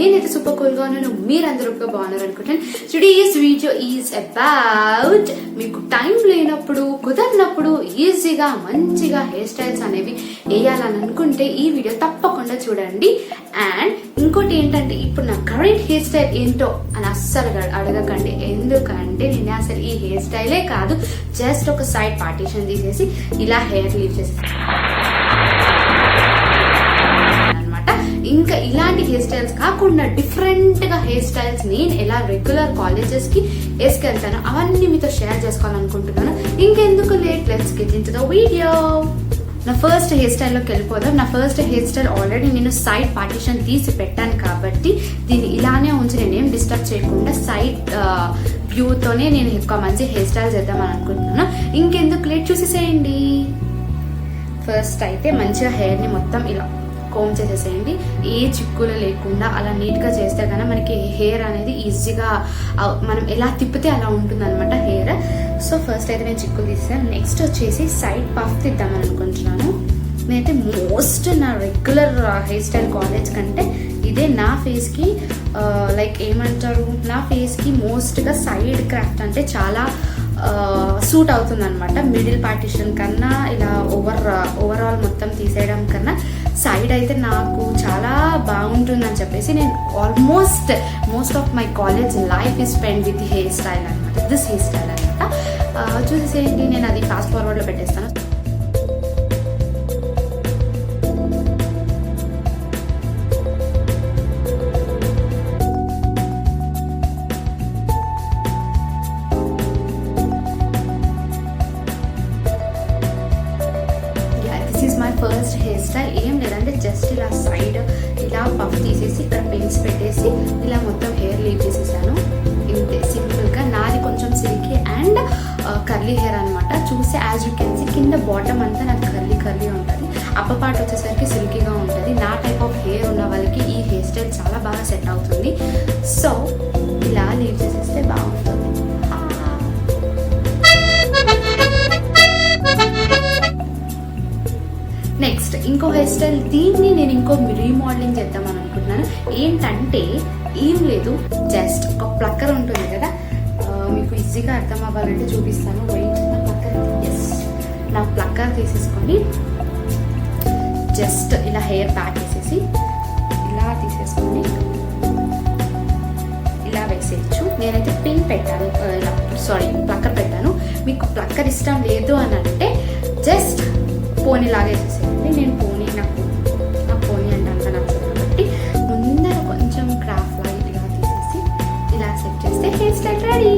నేనైతే super cool గా ఉన్నాను, మీరందరూ బాగున్నారు అనుకుంటాను. టుడేస్ వీడియో ఈజ్ అబౌట్ మీకు టైం లేనప్పుడు కుదరినప్పుడు ఈజీగా మంచిగా హెయిర్ స్టైల్స్ అనేవి వేయాలని అనుకుంటే ఈ వీడియో తప్పకుండా చూడండి. అండ్ ఇంకోటి ఏంటంటే ఇప్పుడు నా కరెంట్ హెయిర్ స్టైల్ ఏంటో అని అస్సలు అడగకండి, ఎందుకంటే నేను అసలు ఈ హెయిర్ స్టైలే కాదు, జస్ట్ ఒక సైడ్ పార్టీషన్ తీసేసి ఇలా హెయిర్ లీవ్ చేసేసి ఇంకా ఇలాంటి హెయిర్ స్టైల్స్ కాకుండా డిఫరెంట్ గా హెయిర్ స్టైల్స్ నేను ఎలా రెగ్యులర్ కాలేజెస్ కి వేసుకెళ్తాను అవన్నీ మీతో షేర్ చేసుకోవాలనుకుంటున్నాను. ఇంకెందుకు late, let's get into the video. నా ఫస్ట్ హెయిర్ స్టైల్లోకి వెళ్ళిపోదాం. నా ఫస్ట్ హెయిర్ స్టైల్ ఆల్రెడీ నేను సైడ్ పార్టీషన్ తీసి పెట్టాను కాబట్టి దీన్ని ఇలానే ఉంచి నేనేం డిస్టర్బ్ చేయకుండా సైడ్ వ్యూతోనే నేను ఎక్కువ మంచి హెయిర్ స్టైల్ చేద్దామని అనుకుంటున్నాను. ఇంకెందుకు లేట్, చూసేసేయండి. ఫస్ట్ అయితే మంచిగా హెయిర్ని మొత్తం ఇలా కోమ్ చేసేసేయండి. ఏ చిక్కులు లేకుండా అలా నీట్గా చేస్తే కన్నా మనకి హెయిర్ అనేది ఈజీగా మనం ఎలా తిప్పితే అలా ఉంటుంది అనమాట హెయిర్. సో ఫస్ట్ అయితే నేను చిక్కులు తీసాను. నెక్స్ట్ వచ్చేసి సైడ్ పఫ్ తీద్దామని అనుకుంటున్నాను. నేనైతే మోస్ట్ నా రెగ్యులర్ హెయిర్ స్టైల్ కాలేజ్ కంటే ఇదే నా ఫేస్కి లైక్ ఏమంటారు, నా ఫేస్కి మోస్ట్గా సైడ్ క్రాఫ్ట్ అంటే చాలా సూట్ అవుతుంది అనమాట. మిడిల్ పార్టిషన్ కన్నా ఇలా ఓవరాల్ మొత్తం తీసేయడం కన్నా సైడ్ అయితే నాకు చాలా బాగుంటుంది అని చెప్పేసి నేను most of my college life is spend with hair style అనమాట, దిస్ హెయిర్ స్టైల్ అనమాట. చూసేసేయండి, నేను అది ఫాస్ట్ ఫార్వర్డ్లో పెట్టేస్తాను. ఫస్ట్ హెయిర్ స్టైల్ ఏం లేదంటే జస్ట్ ఇలా సైడ్ ఇలా పఫ్ తీసేసి ఇక్కడ పిన్స్ పెట్టేసి ఇలా మొత్తం హెయిర్ లీవ్ చేసేసాను. ఇంతే సింపుల్గా. నాది కొంచెం సిల్కీ అండ్ కర్లీ హెయిర్ అనమాట. చూసి యాజ్ యూ కెన్ సీ కింద బాటమ్ అంతా నాకు కర్లీ ఉంటుంది, అప్ప పార్ట్ వచ్చేసరికి సిల్కీగా ఉంటుంది. నా టైప్ ఆఫ్ హెయిర్ ఉన్న వాళ్ళకి ఈ హెయిర్ స్టైల్ చాలా బాగా సెట్ అవుతుంది. సో ఇలా లీవ్ చేసేస్తే బాగుంటుంది. నెక్స్ట్ ఇంకో హెయిర్ స్టైల్, దీన్ని నేను ఇంకో రీమోడలింగ్ చేద్దామని అనుకుంటున్నాను. ఏంటంటే ఏం లేదు, జస్ట్ ఒక ప్లక్కర్ ఉంటుంది కదా, మీకు ఈజీగా అర్థం అవ్వాలంటే చూపిస్తాను. వెయిట్, నా ప్లక్కర్, ఎస్, నా ప్లక్కర్ తీసేసుకొని జస్ట్ ఇలా హెయిర్ ప్యాక్ వేసేసి ఇలా తీసేసుకొని ఇలా వేసేయచ్చు. నేనైతే పిన్ పెట్టాను, ఇలా ప్లక్కర్ పెట్టాను. మీకు ప్లక్కర్ ఇష్టం లేదు అని అంటే జస్ట్ పోనీ లాగా వేసేసేయండి. నేను పోనీ నా పోనీ అంటే అంత నచ్చదు కాబట్టి ముందర కొంచెం క్రాఫ్ట్ లైట్గా తీసేసి ఇలా సెట్ చేస్తే హెయిర్ స్టైల్ రెడీ.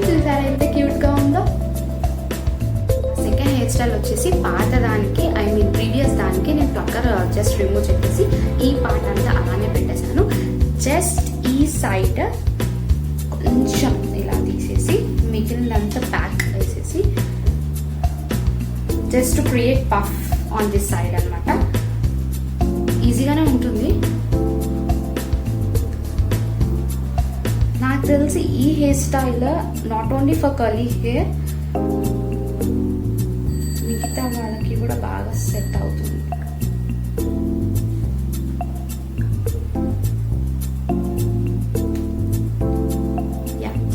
చూసారా ఎంత క్యూట్గా ఉందో. సెకండ్ హెయిర్ స్టైల్ వచ్చేసి పాత దానికి ప్రీవియస్ దానికి నేను ప్లక్కర్ జస్ట్ రిమూవ్ చేసేసి ఈ పార్ట్ అంతా అలానే పెట్టేశాను. జస్ట్ ఈ సైడ్ కొంచెం ఇలా తీసేసి మిగిలినంత ప్యాక్ వేసేసి just to create puff on this side అనమాట. ఈజీగానే ఉంటుంది. నాకు తెలిసి ఈ hair style not only for curly hair, మిగతా వాళ్ళకి కూడా బాగా సెట్ అవుతుంది.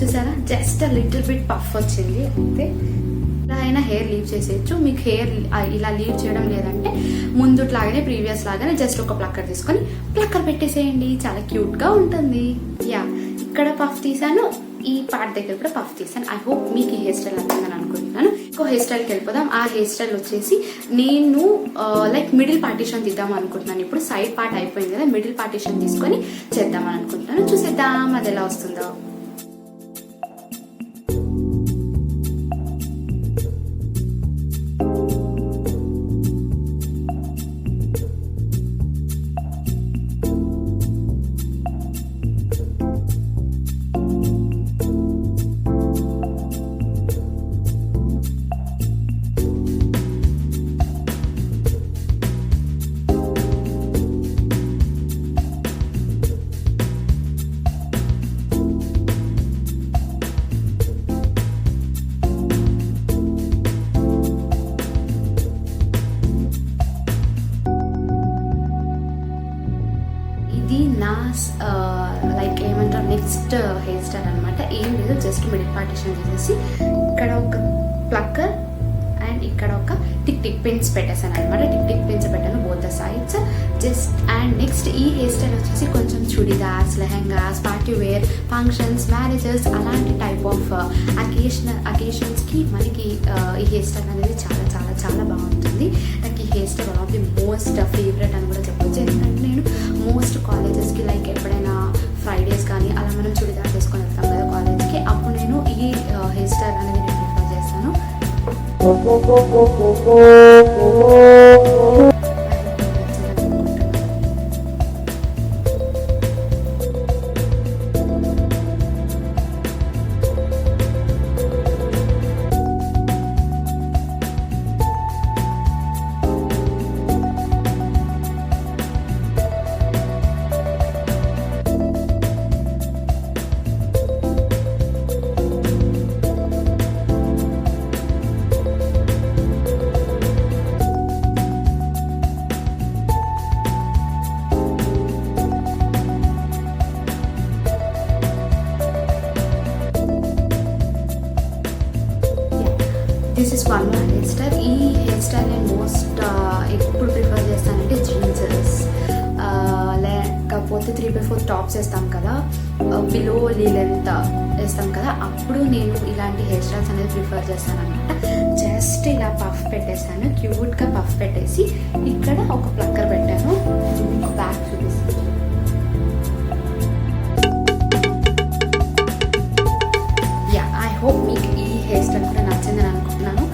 చూసారా, జస్ట్ లిటిల్ బిట్ పఫ్ వచ్చింది. అయితే ఇలా అయినా హెయిర్ లీవ్ చేసేయచ్చు. మీకు హెయిర్ ఇలా లీవ్ చేయడం లేదంటే ముందుట్లాగానే ప్రీవియస్ లాగానే జస్ట్ ఒక ప్లక్కర్ తీసుకొని ప్లక్కర్ పెట్టేసేయండి, చాలా క్యూట్ గా ఉంటుంది. యా, ఇక్కడ పఫ్ తీసాను, ఈ పార్ట్ దగ్గర కూడా పఫ్ తీసాను. ఐ హోప్ మీకు ఈ హెయిర్ స్టైల్ అర్థంగా అనుకుంటున్నాను. ఇంకో హెయిర్ స్టైల్కి వెళ్ళిపోదాం. ఆ హెయిర్ స్టైల్ వచ్చేసి నేను లైక్ మిడిల్ పార్టీషన్ తీద్దాం అనుకుంటున్నాను. ఇప్పుడు సైడ్ పార్ట్ అయిపోయింది కదా, మిడిల్ పార్టీషన్ తీసుకొని చేద్దామని అనుకుంటున్నాను. చూసేద్దాం అది ఎలా వస్తుందో. నా లైక్ ఏమంటారు నెక్స్ట్ హెయిర్ స్టైల్ అనమాట. ఏం లేదు, జస్ట్ మిడిల్ పార్టిషన్ చేసేసి ఇక్కడ ఒక ప్లక్కర్ అండ్ ఇక్కడ ఒక టిక్ టిక్ పిన్స్ పెట్టేసాను అనమాట. టిక్ టిక్ పిన్స్ పెట్టాను both the sides just. And next ఈ హెయిర్ స్టైల్ వచ్చేసి కొంచెం churidars, lehengas, party wear, functions, marriages అలాంటి టైప్ ఆఫ్ అకేషన్స్కి మనకి ఈ హెయిర్ స్టైల్ అనేది చాలా చాలా చాలా బాగుంటుంది. నాకు ఈ hair style one of the most favourite అని కూడా చెప్పొచ్చు. ఎందుకంటే నేను మోస్ట్ కాలేజెస్కి లైక్ ఎప్పుడైనా ఫ్రైడేస్ కానీ అలా మనం చుడిదార్ వేసుకొని వెళ్తాం కదా కాలేజ్కి, అప్పుడు నేను ఈ హెయిర్ స్టైల్ అనేది నేను ప్రిఫర్ చేస్తాను. This is one more hair style. ఈ హెయిర్ స్టైల్ నేను మోస్ట్ ఎప్పుడు ప్రిఫర్ చేస్తానంటే జీన్సెస్ లేకపోతే 3/4 టాప్స్ వేస్తాం కదా, బిలో లెంత్ వేస్తాం కదా, అప్పుడు నేను ఇలాంటి హెయిర్ స్టైల్స్ అనేది ప్రిఫర్ చేస్తాను అనమాట. జస్ట్ ఇలా పఫ్ పెట్టేసాను, క్యూట్గా పఫ్ పెట్టేసి ఇక్కడ ఒక ప్లక్కర్ పెట్టాను. బ్యాక్ చూపిస్తాను. యా, ఐ హోప్ మీకు ఈ హెయిర్ స్టైల్ కూడా నచ్చిందని అనుకుంటున్నాను.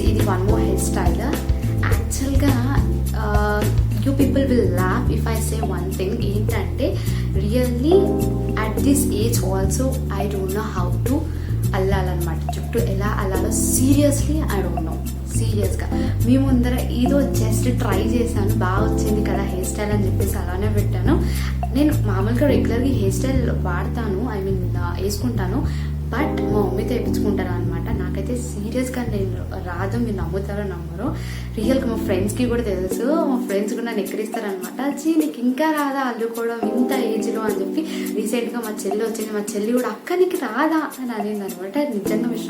ఇది వన్ మోర్ హెయిర్ స్టైల్. యాక్చువల్గా you people will laugh if I say one thing. ఏంటంటే really at this age also I don't know how to అల్లాలన్నమాట. జుట్టు ఎలా అల్లాలో సీరియస్లీ ఐ డోంట్ నో. సీరియస్గా మీ ముందర ఏదో జస్ట్ ట్రై చేశాను, బాగా వచ్చింది కదా హెయిర్ స్టైల్ అని చెప్పేసి అలానే పెట్టాను. నేను మామూలుగా రెగ్యులర్గా హెయిర్ స్టైల్ వాడతాను, ఐ మీన్ వేసుకుంటాను, బట్ మా మమ్మీతో వేయించుకుంటాను అనమాట. నాకైతే సీరియస్గా నేను రాదు, మీరు నమ్ముతారో నమ్మరో. రియల్గా మా ఫ్రెండ్స్కి కూడా తెలుసు, మా ఫ్రెండ్స్ కూడా నన్ను ఎక్కడిస్తారనమాట. నీకు ఇంకా రాదా అల్లుకోవడం ఇంత ఏజ్లో అని చెప్పి. రీసెంట్గా మా చెల్లి వచ్చింది, మా చెల్లి కూడా అక్క నీకు రాదా అని అనింది అనమాట. నిజంగా మీరు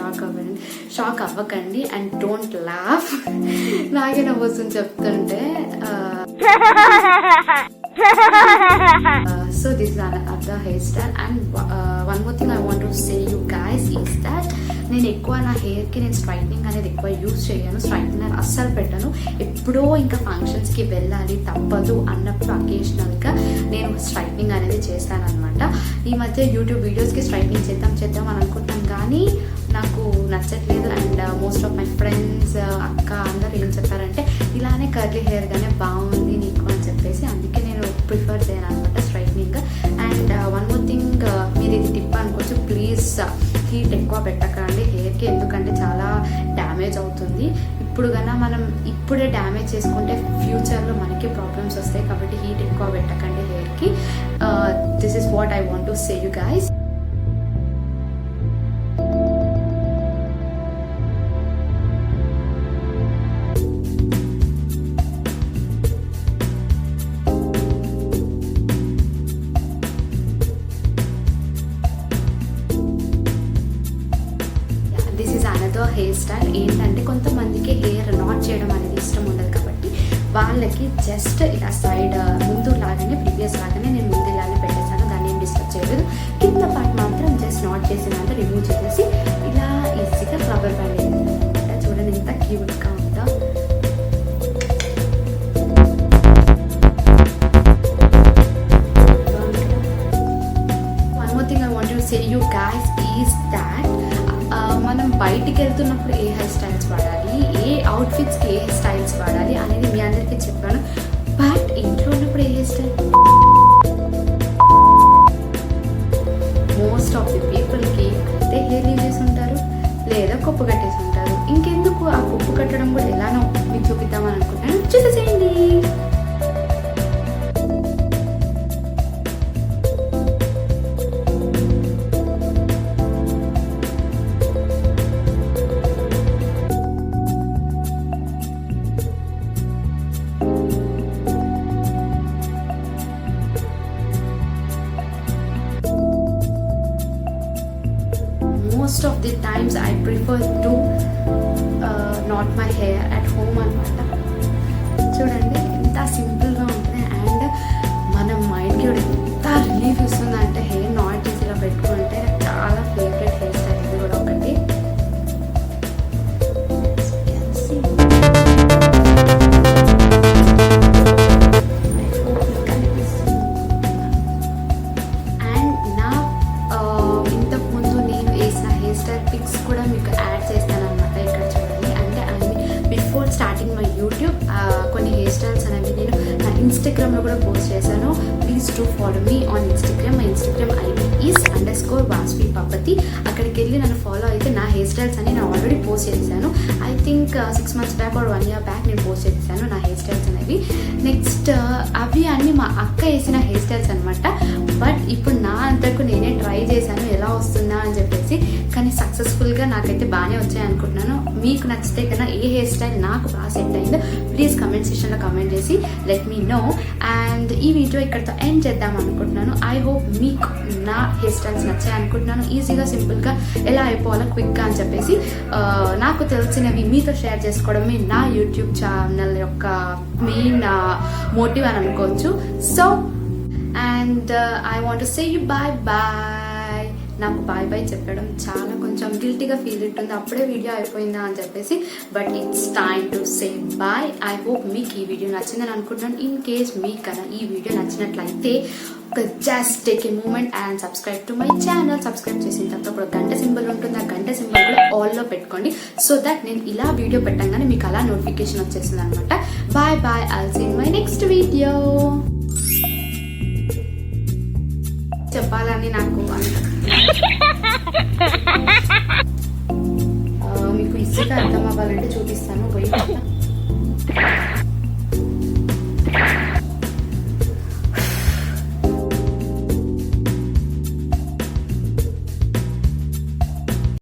షాక్ అవ్వకండి అండ్ డోంట్ లాఫ్. నాకే నవ్వొస్తుంది చెప్తుంటే. So this is another hairstyle and one more thing I want to say you guys is that నేను ఎక్కువ నా హెయిర్కి నేను స్ట్రైట్నింగ్ అనేది ఎక్కువ యూజ్ చేయను. స్ట్రైట్నర్ అస్సలు పెట్టను. ఎప్పుడో ఇంకా ఫంక్షన్స్కి వెళ్ళాలి తప్పదు అన్నప్పుడు అకేషనల్గా నేను స్ట్రైట్నింగ్ అనేది చేస్తాను అనమాట. ఈ మధ్య యూట్యూబ్ వీడియోస్కి స్ట్రైట్నింగ్ చేద్దాం అని అనుకుంటాను, కానీ నాకు నచ్చట్లేదు. And most of my friends అక్క అందరూ ఏం చెప్పారంటే ఇలానే కర్లీ హెయిర్గానే బాగుంది నీకు అని చెప్పేసి, అందుకే నేను ప్రిఫర్ చేయను అనమాట straightening. And one more thing, మీరు ఇది టిప్ అనుకోవచ్చు, ప్లీజ్ హీట్ ఎక్కువ పెట్టకండి హెయిర్కి, ఎందుకంటే చాలా డ్యామేజ్ అవుతుంది. ఇప్పుడు కన్నా మనం ఇప్పుడే డ్యామేజ్ చేసుకుంటే ఫ్యూచర్లో మనకి ప్రాబ్లమ్స్ వస్తాయి. కాబట్టి హీట్ ఎక్కువ పెట్టకండి హెయిర్కి. This is what I want to say you guys. Hair style ఏంటంటే కొంతమందికి హెయిర్ నాట్ చేయడం అనేది ఇష్టం ఉండదు, కాబట్టి వాళ్ళకి జస్ట్ ఇలా సైడ్ ముందు లాగానే ప్రీవియస్ లాగానే నేను ముందు ఇలానే పెట్టేసాను, దాన్ని ఏం డిస్టర్బ్ చేయలేదు. కింద పార్ట్ మాత్రం జస్ట్ నాట్ చేసిందంటే రిమూవ్ చేసేసి ఇలా ఈజీగా రబ్బర్ బ్యాండ్ వేసేసాను. చూడండి ఎంత క్యూట్గా ఉందో. Say you guys is that మనం బయటికి వెళ్తున్నప్పుడు ఏ హెయిర్ స్టైల్స్ వాడాలి, ఏ అవుట్ఫిట్స్కి ఏ హెయిర్ స్టైల్స్ వాడాలి అనేది మీ అందరికీ చెప్పాను. బట్ ఇంట్లో ఉన్నప్పుడు ఏ hair style most of the పీపుల్కి అయితే హెయిర్ లీవ్ చేసి ఉంటారు లేదా కొప్పు కట్టేసి ఉంటారు. ఇంకెందుకు ఆ కొప్పు కట్టడం కూడా ఎలానో మీకు చూపిద్దామని అనుకుంటున్నాను. చూసేసేయండి. Most of the times I prefer to knot my hair at home అనమాట. చూడండి ఎంత సింపుల్గా ఉంటుంది అండ్ మన మైండ్కి కూడా ఎంత రిలీఫ్ ఇస్తుంది అంటే హెయిర్ నాట్ చేసి ఇలా పెట్టుకుంటే నాకు చాలా ఫేవరెట్ హెయిర్ స్టైల్ ఇది కూడా ఒకటి. పిక్స్ కూడా మీకు యాడ్ చేస్తాను అనమాట. ఇక్కడ చూడండి అంటే బిఫోర్ స్టార్టింగ్ మై యూట్యూబ్ కొన్ని హెయిర్ స్టైల్స్ అనేవి నేను నా ఇన్స్టాగ్రామ్లో కూడా పోస్ట్ చేశాను. Please to follow me on Instagram. My Instagram ID is _Vasvi Pappathi. అక్కడికి వెళ్ళి నన్ను ఫాలో అయితే నా హెయిర్ స్టైల్స్ అని నేను ఆల్రెడీ పోస్ట్ చేశాను. I think 6 months back or 1 year back నేను పోస్ట్ చేశాను నా హెయిర్ స్టైల్స్ అనేవి. నెక్స్ట్ అవి అన్నీ మా అక్క వేసిన హెయిర్ స్టైల్స్ అనమాట. బట్ ఇప్పుడు నా అంతకు నేనే ట్రై చేశాను ఎలా వస్తుందా అని చెప్పేసి. కానీ సక్సెస్ఫుల్గా నాకైతే బాగానే వచ్చాయి అనుకుంటున్నాను. మీకు నచ్చితే కన్నా ఏ హెయిర్ స్టైల్ నాకు బాగా సెట్ అయిందో ప్లీజ్ కమెంట్ సెక్షన్లో కమెంట్ చేసి లెట్ మీ నో. అండ్ ఈ వీడియో ఇక్కడితో ఎండ్ చేద్దాం అనుకుంటున్నాను. ఐ హోప్ మీకు నా హెయిర్ స్టైల్స్ నచ్చాయి అనుకుంటున్నాను. ఈజీగా సింపుల్గా ఎలా అయిపోవాలో క్విక్గా అని చెప్పేసి నాకు తెలిసినవి మీతో షేర్ చేసుకోవడమే నా యూట్యూబ్ ఛానల్ యొక్క మెయిన్ మోటివ్ అని అనుకోవచ్చు. So and I want to say you bye bye. నాకు బాయ్ బాయ్ చెప్పడం చాలా కొంచెం గిల్టీగా ఫీల్ ఉంటుంది, అప్పుడే వీడియో అయిపోయిందా అని చెప్పేసి. But it's time to say bye. I hope మీకు ఈ వీడియో నచ్చిందని అనుకుంటున్నాను. ఇన్ కేస్ మీకు కన్నా ఈ వీడియో నచ్చినట్లయితే ఒక just take a moment and subscribe to my channel. Subscribe చేసిన తర్వాత ఒక గంట సింబల్ ఉంటుంది. ఆ గంట సింబల్ కూడా ఆల్లో పెట్టుకోండి సో దట్ నేను ఇలా వీడియో పెట్టగానే మీకు అలా నోటిఫికేషన్ వచ్చేస్తుంది అనమాట. Bye bye. I'll see in my next video. చెప్పాలని నాకు మీకు ఈజీగా అర్థం అవ్వాలంటే చూపిస్తాను.